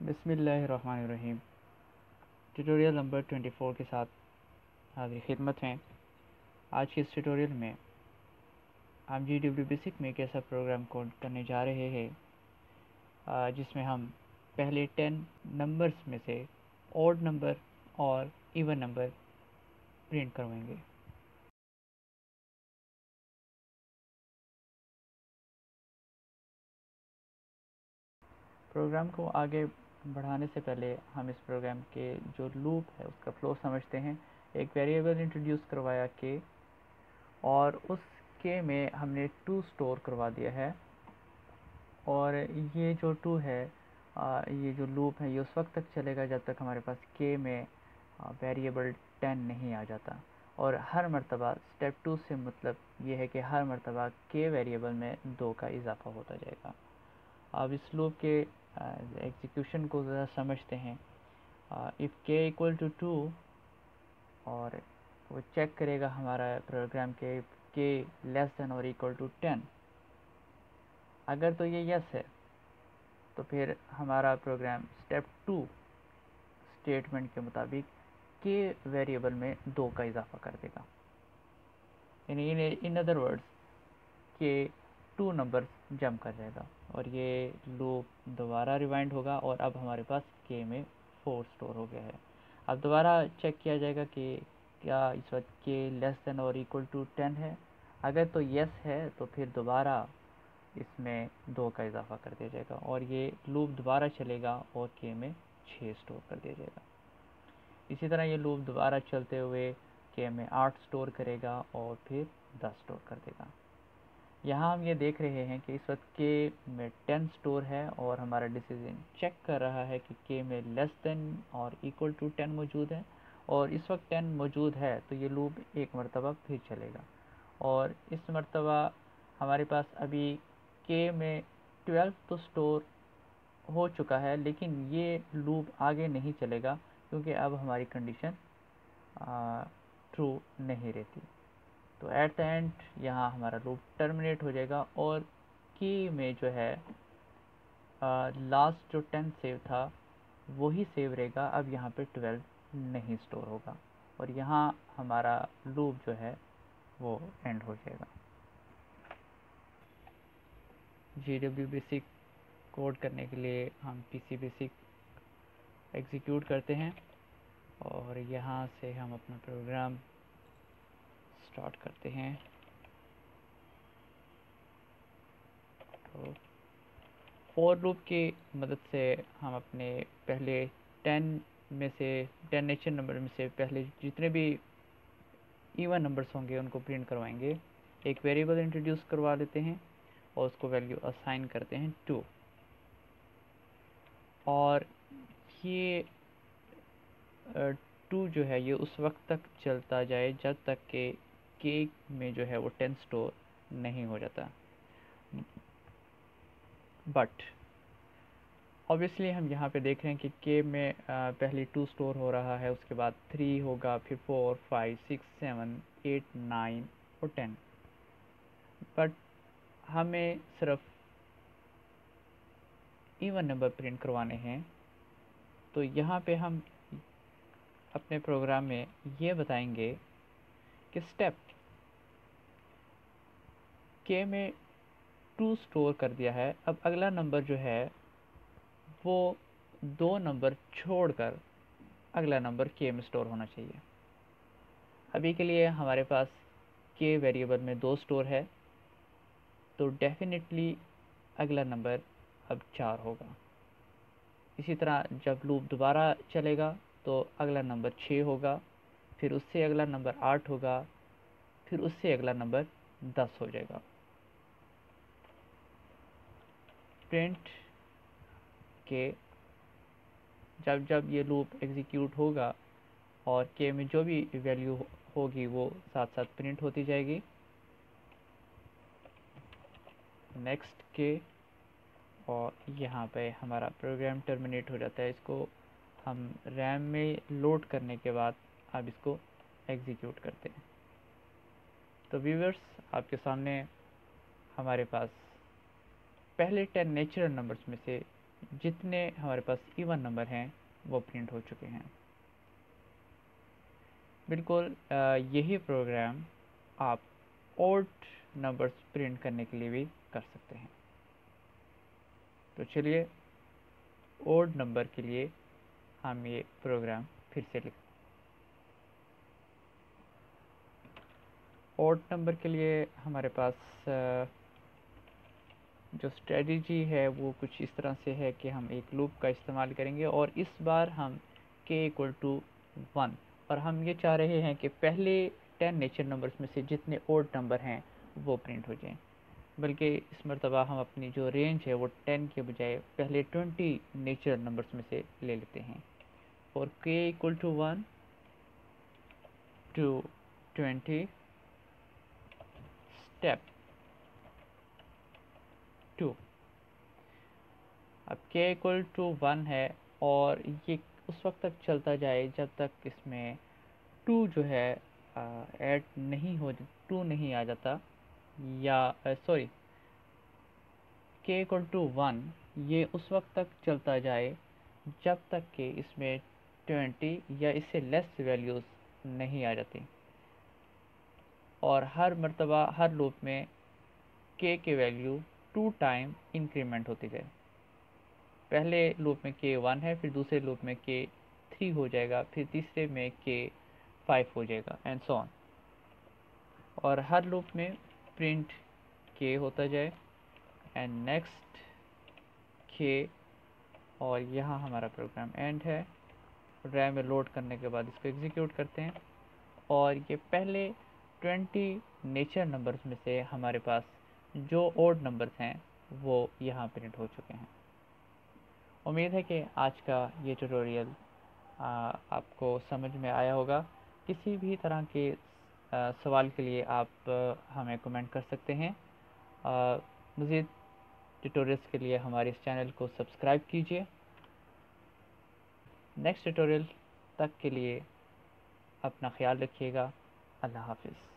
बिस्मिल्लाहिर्रहमानिर्रहीम। Tutorial number 24 के साथ हाजिर खिदमत हैं। आज के इस ट्यूटोरियल में हम GW बेसिक में एक ऐसा प्रोग्राम कोड करने जा रहे हैं जिसमें हम पहले 10 नंबर्स में से ऑड नंबर और इवन नंबर प्रिंट करवाएंगे। प्रोग्राम को आगे बढ़ाने से पहले हम इस प्रोग्राम के जो लूप है उसका फ्लो समझते हैं। एक वेरिएबल इंट्रोड्यूस करवाया के और उस के में हमने 2 स्टोर करवा दिया है और ये जो 2 है ये जो लूप है ये उस वक्त तक चलेगा जब तक हमारे पास के में वेरिएबल 10 नहीं आ जाता। और हर मर्तबा स्टेप 2 से मतलब ये है कि हर मर्तबा के वेरिएबल में 2 का इजाफा होता जाएगा। अब इस लूप के एग्जीक्यूशन को ज़रा समझते हैं। इफ़ के इक्वल टू 2 और वो चेक करेगा हमारा प्रोग्राम के लेस देन और इक्वल टू 10। अगर तो ये यस है तो फिर हमारा प्रोग्राम स्टेप 2 स्टेटमेंट के मुताबिक के वेरिएबल में 2 का इजाफा कर देगा। यानी इन अदर वर्ड्स के 2 नंबर जम कर जाएगा और ये लूप दोबारा रिवाइंड होगा और अब हमारे पास के में 4 स्टोर हो गया है। अब दोबारा चेक किया जाएगा कि क्या इस वक्त के लेस देन और इक्वल टू 10 है। अगर तो यस है तो फिर दोबारा इसमें 2 का इजाफा कर दिया जाएगा और ये लूप दोबारा चलेगा और के में 6 स्टोर कर दिया जाएगा। इसी तरह ये लूप दोबारा चलते हुए के में 8 स्टोर करेगा और फिर 10 स्टोर कर देगा। यहाँ हम ये देख रहे हैं कि इस वक्त के में 10 स्टोर है और हमारा डिसीजन चेक कर रहा है कि के में लेस देन और इक्वल टू 10 मौजूद है और इस वक्त 10 मौजूद है तो ये लूप एक मरतबा फिर चलेगा और इस मरतबा हमारे पास अभी के में 12 तो स्टोर हो चुका है, लेकिन ये लूप आगे नहीं चलेगा क्योंकि अब हमारी कंडीशन ट्रू नहीं रहती। तो एट द एंड यहाँ हमारा लूप टर्मिनेट हो जाएगा और की में जो है लास्ट जो 10 सेव था वही सेव रहेगा। अब यहाँ पे 12 नहीं स्टोर होगा और यहाँ हमारा लूप जो है वो एंड हो जाएगा। GW बेसिक कोड करने के लिए हम PC बेसिक एग्जीक्यूट करते हैं और यहाँ से हम अपना प्रोग्राम स्टार्ट करते हैं। तो फॉर लूप की मदद से हम अपने पहले 10 में से 10 नेचुरल नंबर में से पहले जितने भी इवन नंबर्स होंगे उनको प्रिंट करवाएंगे। एक वेरिएबल इंट्रोड्यूस करवा लेते हैं और उसको वैल्यू असाइन करते हैं 2 और ये 2 जो है ये उस वक्त तक चलता जाए जब तक के में जो है वो 10 स्टोर नहीं हो जाता। बट ऑब्वियसली हम यहाँ पे देख रहे हैं कि के में पहले 2 स्टोर हो रहा है, उसके बाद 3 होगा, फिर 4 5 6 7 8 9 और 10। बट हमें सिर्फ इवन नंबर प्रिंट करवाने हैं तो यहाँ पे हम अपने प्रोग्राम में ये बताएंगे कि स्टेप के में 2 स्टोर कर दिया है, अब अगला नंबर जो है वो 2 नंबर छोड़कर अगला नंबर के में स्टोर होना चाहिए। अभी के लिए हमारे पास के वेरिएबल में 2 स्टोर है तो डेफिनेटली अगला नंबर अब 4 होगा। इसी तरह जब लूप दोबारा चलेगा तो अगला नंबर 6 होगा, फिर उससे अगला नंबर 8 होगा, फिर उससे अगला नंबर 10 हो जाएगा। प्रिंट के जब जब ये लूप एग्जीक्यूट होगा और के में जो भी वैल्यू होगी वो साथ साथ प्रिंट होती जाएगी। नेक्स्ट के और यहाँ पे हमारा प्रोग्राम टर्मिनेट हो जाता है। इसको हम रैम में लोड करने के बाद अब इसको एग्जीक्यूट करते हैं। तो व्यूअर्स, आपके सामने हमारे पास पहले 10 नेचुरल नंबर्स में से जितने हमारे पास इवन नंबर हैं वो प्रिंट हो चुके हैं। बिल्कुल यही प्रोग्राम आप ऑड नंबर्स प्रिंट करने के लिए भी कर सकते हैं। तो चलिए ऑड नंबर के लिए हम ये प्रोग्राम फिर से लिख। ऑड नंबर के लिए हमारे पास जो स्ट्रेटजी है वो कुछ इस तरह से है कि हम एक लूप का इस्तेमाल करेंगे और इस बार हम k=1 और हम ये चाह रहे हैं कि पहले 10 नेचर नंबर्स में से जितने ऑड नंबर हैं वो प्रिंट हो जाएं। बल्कि इस मरतबा हम अपनी जो रेंज है वो 10 के बजाय पहले 20 नेचर नंबर्स में से ले लेते हैं। और k=1 to 20 स्टेप 2। अब k=1 है और ये उस वक्त तक चलता जाए जब तक इसमें 2 जो है ऐड नहीं हो, 2 नहीं आ जाता, या सॉरी k=1 ये उस वक्त तक चलता जाए जब तक कि इसमें 20 या इससे लेस वैल्यूज़ नहीं आ जाती। और हर मरतबा हर लूप में k की वैल्यू 2 टाइम इंक्रीमेंट होती जाए। पहले लूप में k1 है, फिर दूसरे लूप में k3 हो जाएगा, फिर तीसरे में k5 हो जाएगा एंड सो ऑन। और हर लूप में प्रिंट k होता जाए एंड नेक्स्ट k। और यहाँ हमारा प्रोग्राम एंड है। रैम में लोड करने के बाद इसको एग्जीक्यूट करते हैं और ये पहले 20 नेचर नंबर्स में से हमारे पास जो ऑड नंबर्स हैं वो यहाँ प्रिंट हो चुके हैं। उम्मीद है कि आज का ये ट्यूटोरियल आपको समझ में आया होगा। किसी भी तरह के सवाल के लिए आप हमें कमेंट कर सकते हैं। मज़ीद ट्यूटोरियल्स के लिए हमारे इस चैनल को सब्सक्राइब कीजिए। नेक्स्ट ट्यूटोरियल तक के लिए अपना ख्याल रखिएगा। अल्लाह हाफिज़।